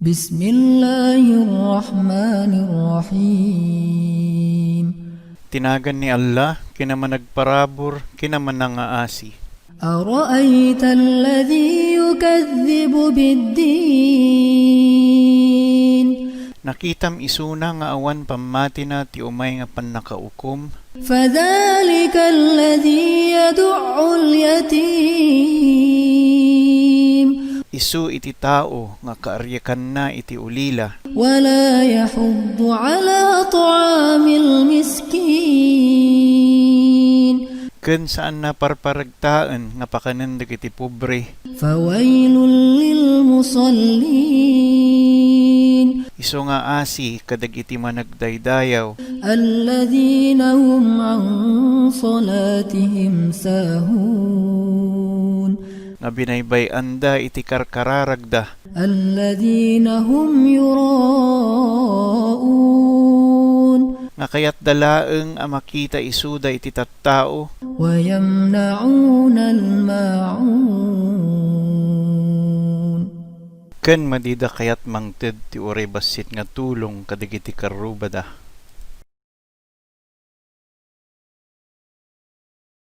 Bismillahirrahmanirrahim. Tinagan ni Allah, kinaman nagparabor, kinaman nangaasi. Ara'ayta alladhi yukadhibu biddin. Nakitam isuna nga awan pamati na ti umay nga pannakaukom. Fadhalika alladhi yadu'ul yatim. Isu iti tao nga kaaryakan na iti ulila. Wala yahuddu ala ta'amil miskin. Ken saan na parparagtaan nga pakanendag iti pobre. Fawailul lil musallin. Isu nga asi kadag iti managdaydayaw. Alladhina hum an salatihim sahun. Nga binaybay anda iti karkararagda. Alladhina hum yura'un. Nga kayat dalaeng amakita isuda iti tattao. Wa yamna'una al-ma'un. Ken madida kayat mangted ti ore basit nga tulong kadag iti karubada.